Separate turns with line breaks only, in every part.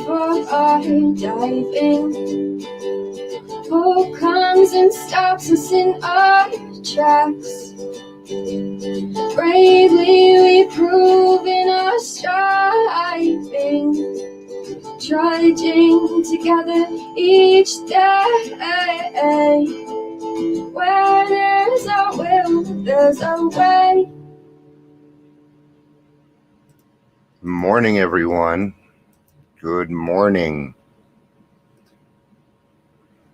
before I dive in. Who comes and stops us in our tracks? Bravely we prove in our striving, trudging together each day. Where there's a will, there's a way.
Morning, everyone. Good morning.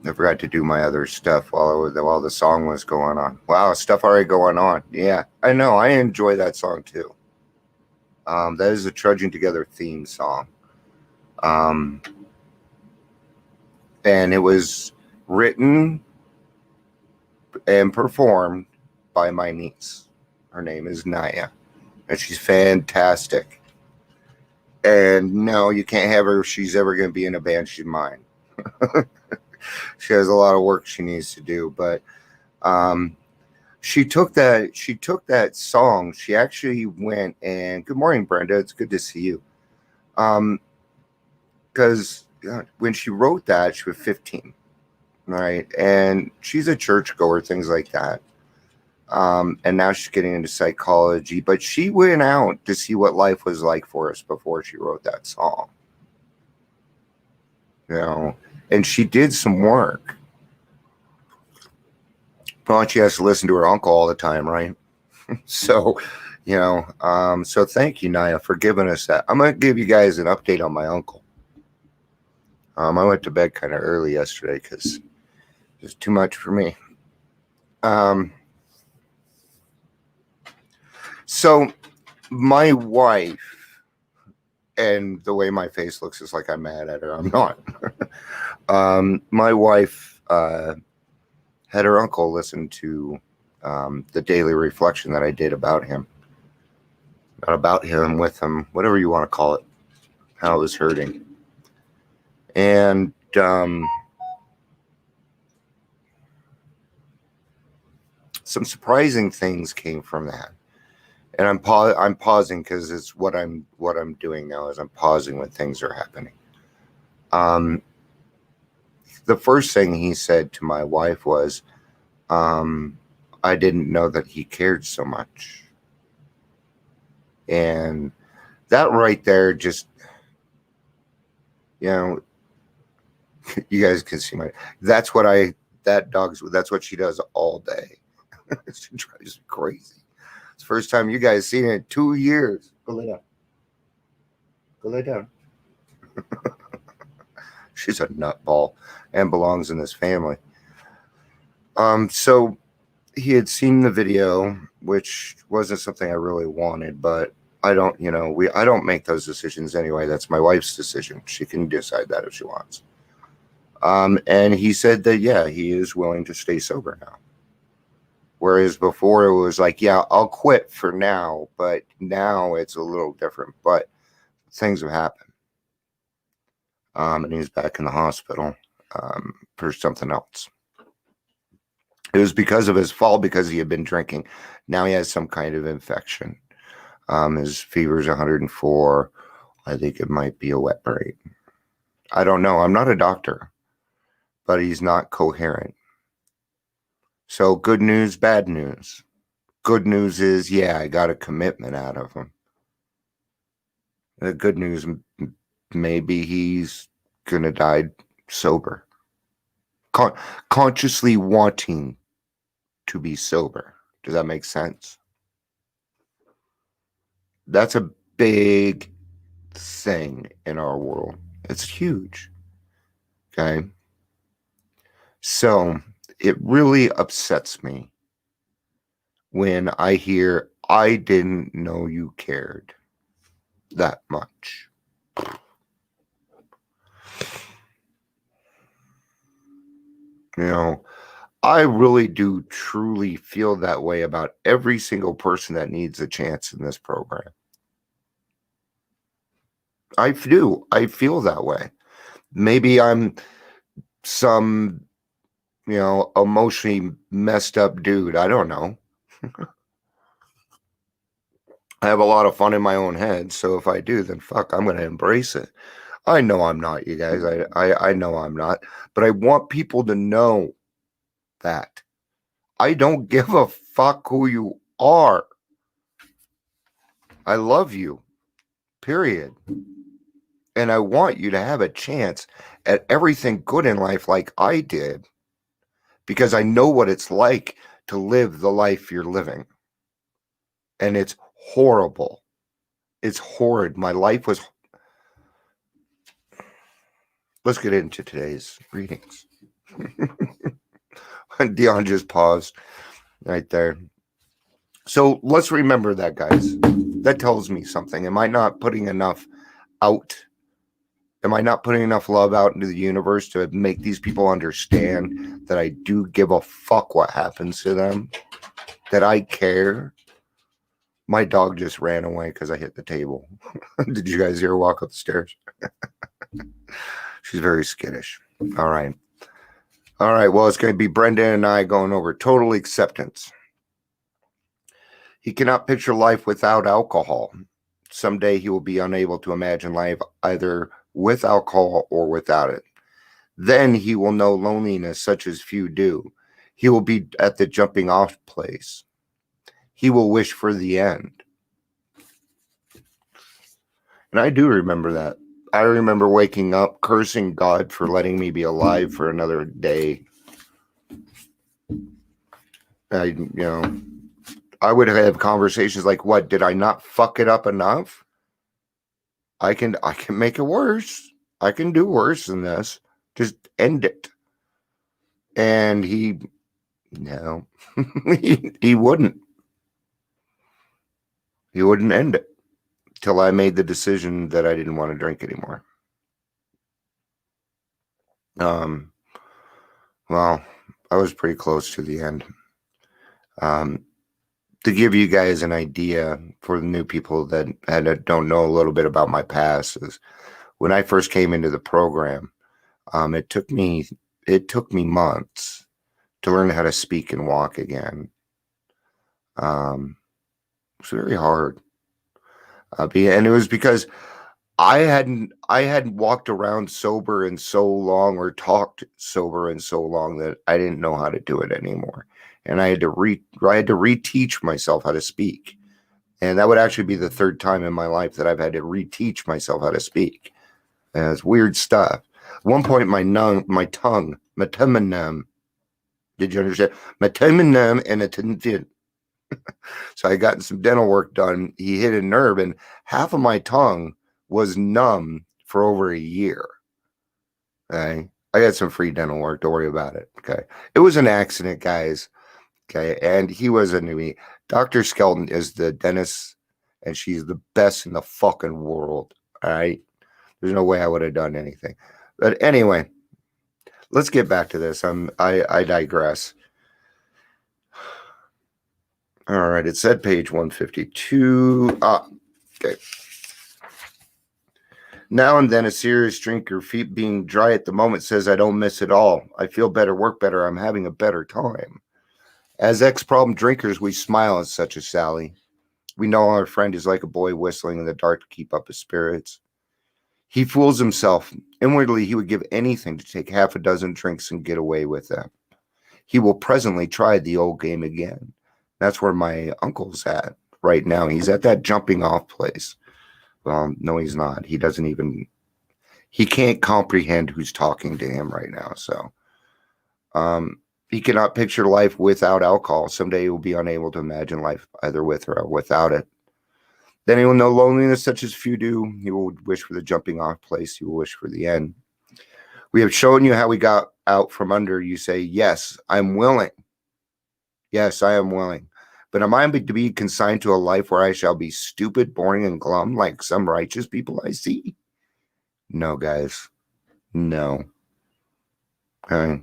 I forgot to do my other stuff while the song was going on. Wow, stuff already going on. Yeah, I know. I enjoy that song too. That is a Trudging Together theme song. And it was written and performed by my niece. Her name is Naya, and she's fantastic. And no, you can't have her if she's ever going to be in a band. She's mine. She has a lot of work she needs to do, but she took that song. She actually went and good morning, Brenda. It's good to see you. Because when she wrote that, she was 15, right? And she's a churchgoer, things like that. And now she's getting into psychology, but she went out to see what life was like for us before she wrote that song. And she did some work. Well, she has to listen to her uncle all the time, right? So thank you, Naya, for giving us that. I'm going to give you guys an update on my uncle. I went to bed kind of early yesterday because it was too much for me. So my wife, and the way my face looks is like I'm mad at her. I'm not. My wife had her uncle listen to the daily reflection that I did about him. Not about him, with him, whatever you want to call it, how I was hurting. And some surprising things came from that. And I'm pausing because it's what I'm doing now is I'm pausing when things are happening. The first thing he said to my wife was, I didn't know that he cared so much. And that right there just, you guys can see that's what she does all day. She drives me crazy. It's the first time you guys seen it in 2 years. Go lay down. She's a nutball and belongs in this family. So he had seen the video, which wasn't something I really wanted, but I don't make those decisions anyway. That's my wife's decision. She can decide that if she wants. And he said that, yeah, he is willing to stay sober now. Whereas before it was like, yeah, I'll quit for now, but now it's a little different. But things have happened. And he's back in the hospital for something else. It was because of his fall, because he had been drinking. Now he has some kind of infection. His fever is 104. I think it might be a wet brain. I don't know. I'm not a doctor, but he's not coherent. So good news, bad news. Good news is, yeah, I got a commitment out of him. The good news, maybe he's going to die sober. Consciously wanting to be sober. Does that make sense? That's a big thing in our world. It's huge. Okay. So it really upsets me when I hear, I didn't know you cared that much. I really do truly feel that way about every single person that needs a chance in this program. I do. I feel that way. Maybe I'm some, emotionally messed up dude. I don't know. I have a lot of fun in my own head. So if I do, then fuck, I'm going to embrace it. I know I'm not, you guys. I know I'm not. But I want people to know that. I don't give a fuck who you are. I love you. Period. And I want you to have a chance at everything good in life like I did. Because I know what it's like to live the life you're living. And it's horrible. It's horrid. My life was. Let's get into today's readings. Dion just paused right there. So let's remember that, guys. That tells me something. Am I not putting enough out? Am I not putting enough love out into the universe to make these people understand that I do give a fuck what happens to them? That I care? My dog just ran away because I hit the table. Did you guys hear her walk up the stairs? She's very skittish. All right. All right. Well, it's going to be Brendan and I going over total acceptance. He cannot picture life without alcohol. Someday he will be unable to imagine life either with alcohol or without it. Then he will know loneliness such as few do. He will be at the jumping off place. He will wish for the end. And I do remember that. I remember waking up cursing God for letting me be alive for another day. I would have conversations like, what, did I not fuck it up enough? I can make it worse. I can do worse than this. Just end it. And he wouldn't. He wouldn't end it till I made the decision that I didn't want to drink anymore. Well, I was pretty close to the end. To give you guys an idea for the new people that don't know a little bit about my past, is when I first came into the program, it took me months to learn how to speak and walk again. It's very hard. And it was because I hadn't walked around sober in so long or talked sober in so long that I didn't know how to do it anymore. And I had to reteach myself how to speak. And that would actually be the third time in my life that I've had to reteach myself how to speak. And it's weird stuff. At one point, my tongue, matamanam. Did you understand? Matamanam and it didn't fit. So I got some dental work done. He hit a nerve, and half of my tongue was numb for over a year. Okay. I got some free dental work. Don't worry about it. Okay. It was an accident, guys. Okay. And he was a newbie. Dr. Skelton is the dentist, and she's the best in the fucking world. All right. There's no way I would have done anything. But anyway, let's get back to this. I digress. All right. It said page 152. Okay. Now and then a serious drinker, feet being dry at the moment, says, I don't miss it all. I feel better, work better. I'm having a better time. As ex-problem drinkers, we smile at such a sally. We know our friend is like a boy whistling in the dark to keep up his spirits. He fools himself. Inwardly, he would give anything to take half a dozen drinks and get away with them. He will presently try the old game again. That's where my uncle's at right now. He's at that jumping off place. Well, no, he's not. He can't comprehend who's talking to him right now. So, he cannot picture life without alcohol. Someday he will be unable to imagine life either with or without it. Then he will know loneliness such as few do. He will wish for the jumping off place. He will wish for the end. We have shown you how we got out from under. You say, yes, I'm willing. Yes, I am willing. But am I to be consigned to a life where I shall be stupid, boring, and glum like some righteous people I see? No, guys. No. Okay.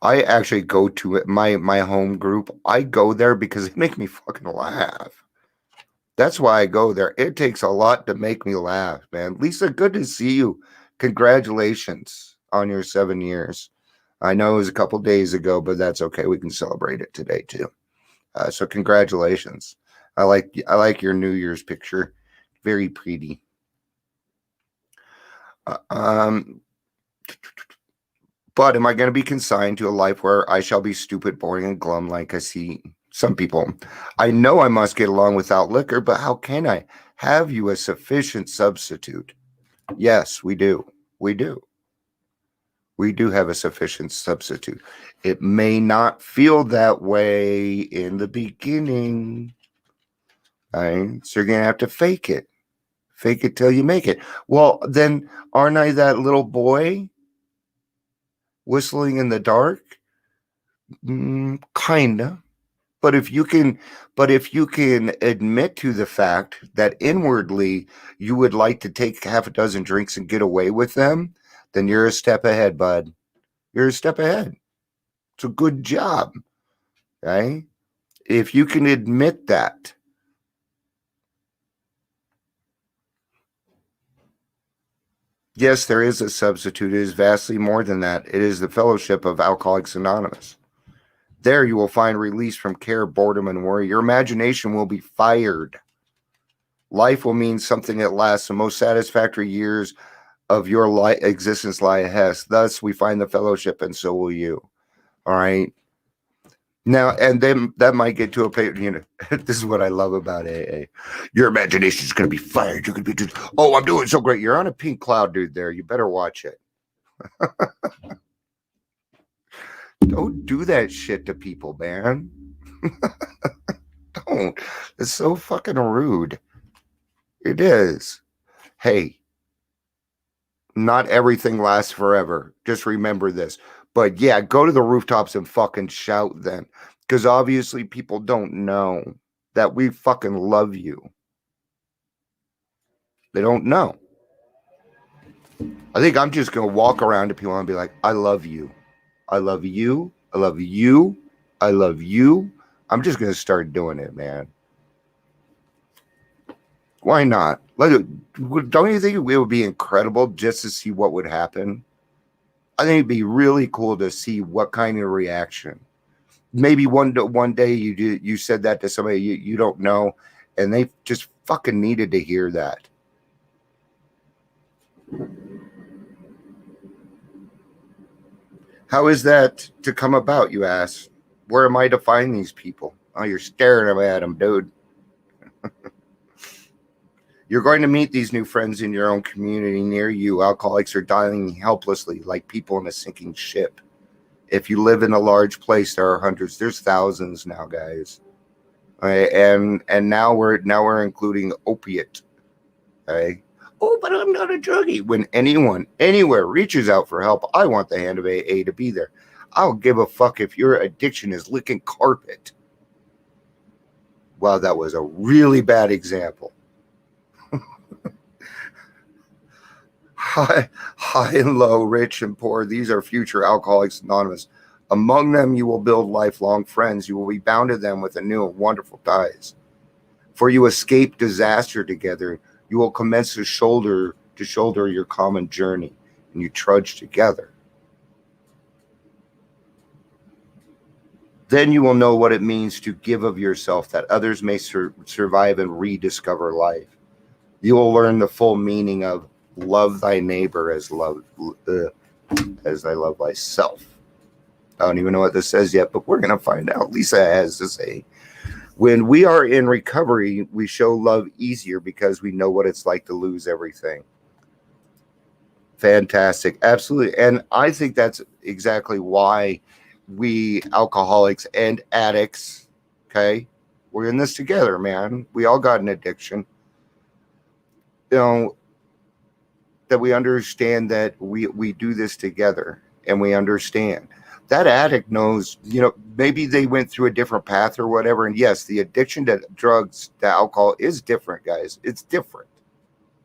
I actually go to it, my home group. I go there because they make me fucking laugh. That's why I go there. It takes a lot to make me laugh, man. Lisa, good to see you. Congratulations on your 7 years. I know it was a couple days ago, but that's okay. We can celebrate it today too. So congratulations. I like your New Year's picture. Very pretty. Um, but am I going to be consigned to a life where I shall be stupid, boring, and glum like I see some people? I know I must get along without liquor, but how can I? Have you a sufficient substitute? Yes, we do. We do. We do have a sufficient substitute. It may not feel that way in the beginning. Right? So you're going to have to fake it. Fake it till you make it. Well, then aren't I that little boy whistling in the dark? Kinda. But if you can, admit to the fact that inwardly you would like to take half a dozen drinks and get away with them, then you're a step ahead, bud. You're a step ahead. It's a good job, right? If you can admit that. Yes, there is a substitute. It is vastly more than that. It is the fellowship of Alcoholics Anonymous. There you will find release from care, boredom, and worry. Your imagination will be fired. Life will mean something that lasts. The most satisfactory years of your existence lie ahead. Thus, we find the fellowship, and so will you. All right. Now, and then that might get to a place, this is what I love about AA. Your imagination is going to be fired. You're going to be just, oh, I'm doing so great. You're on a pink cloud, dude, there. You better watch it. Don't do that shit to people, man. Don't. It's so fucking rude. It is. Hey, not everything lasts forever. Just remember this. But yeah, go to the rooftops and fucking shout then. Because obviously people don't know that we fucking love you. They don't know. I think I'm just going to walk around to people and be like, I love you. I love you. I love you. I love you. I'm just going to start doing it, man. Why not? Don't you think it would be incredible just to see what would happen? I think it'd be really cool to see what kind of reaction. Maybe one day you said that to somebody you don't know, and they just fucking needed to hear that. How is that to come about, you ask? Where am I to find these people? Oh, you're staring at them, dude. You're going to meet these new friends in your own community near you. Alcoholics are dying helplessly like people in a sinking ship. If you live in a large place, there are hundreds. There's thousands now, guys. Right? And now we're including opiate. Okay? Oh, but I'm not a druggie. When anyone, anywhere reaches out for help, I want the hand of AA to be there. I'll give a fuck if your addiction is licking carpet. Wow, that was a really bad example. High and low, rich and poor, these are future Alcoholics Anonymous. Among them you will build lifelong friends. You will be bound to them with a new and wonderful ties. For you escape disaster together. You will commence to shoulder your common journey, and you trudge together. Then you will know what it means to give of yourself, that others may survive and rediscover life. You will learn the full meaning of love thy neighbor as I love thyself. I don't even know what this says yet, but we're going to find out. Lisa has to say, when we are in recovery, we show love easier because we know what it's like to lose everything. Fantastic. Absolutely. And I think that's exactly why we alcoholics and addicts, okay, we're in this together, man. We all got an addiction. That we understand that we do this together, and we understand that addict knows, maybe they went through a different path or whatever. And yes, the addiction to drugs, to alcohol is different, guys. It's different,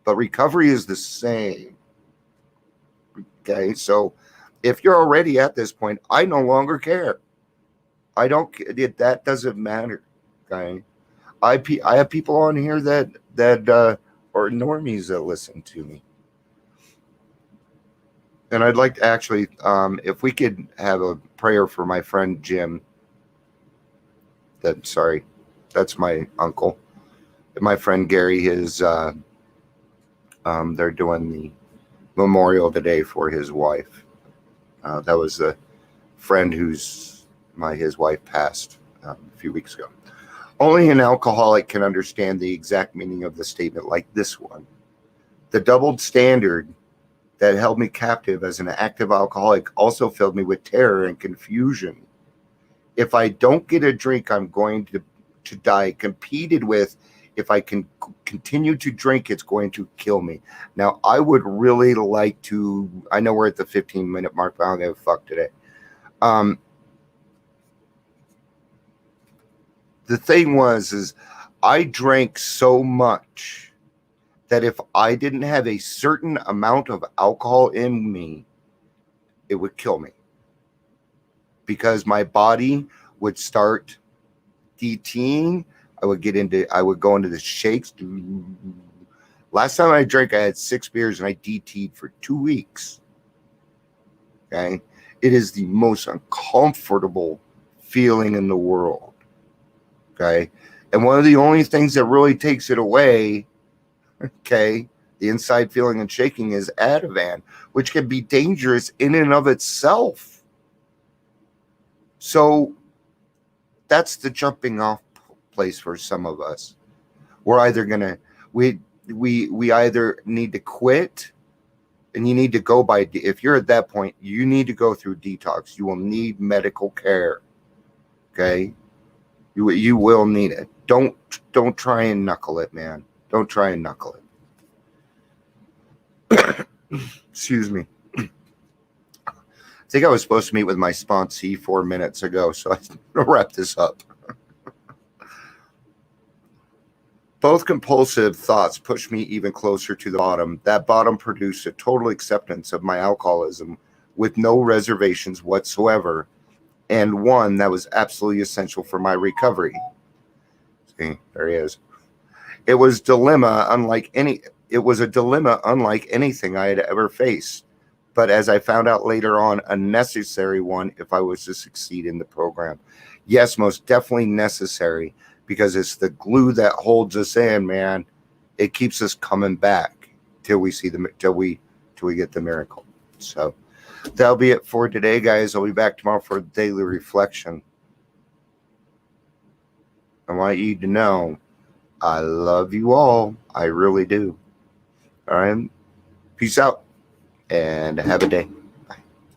but recovery is the same. Okay. So if you're already at this point, I no longer care. That doesn't matter. Okay. I have people on here that are normies that listen to me. And I'd like to actually, if we could have a prayer for my friend Jim. That's my uncle. My friend Gary, they're doing memorial today for his wife. That was a friend his wife passed a few weeks ago. Only an alcoholic can understand the exact meaning of the statement like this one. The doubled standard that held me captive as an active alcoholic also filled me with terror and confusion. If I don't get a drink, I'm going to die. Competed with, if I can continue to drink, it's going to kill me. Now, I would really like to, I know we're at the 15-minute mark, but I don't give a fuck today. The thing is I drank so much that if I didn't have a certain amount of alcohol in me, it would kill me. Because my body would start DTing. I would go into the shakes. Last time I drank, I had 6 beers and I DT'd for 2 weeks. Okay. It is the most uncomfortable feeling in the world. Okay. And one of the only things that really takes it away, okay, the inside feeling and shaking, is Ativan, which can be dangerous in and of itself. So that's the jumping off place for some of us. We're either gonna we either need to quit, and you need to go by, if you're at that point, you need to go through detox. You will need medical care. Okay, you will need it. Don't try and knuckle it, man. Don't try and knuckle it. Excuse me. I think I was supposed to meet with my sponsee 4 minutes ago, so I'm going to wrap this up. Both compulsive thoughts pushed me even closer to the bottom. That bottom produced a total acceptance of my alcoholism with no reservations whatsoever, and one that was absolutely essential for my recovery. See, there he is. It was a dilemma unlike anything I had ever faced. But as I found out later on, a necessary one if I was to succeed in the program. Yes, most definitely necessary, because it's the glue that holds us in, man. It keeps us coming back till we get the miracle. So that'll be it for today, guys. I'll be back tomorrow for daily reflection. I want you to know I love you all. I really do. All right. Peace out and have a day.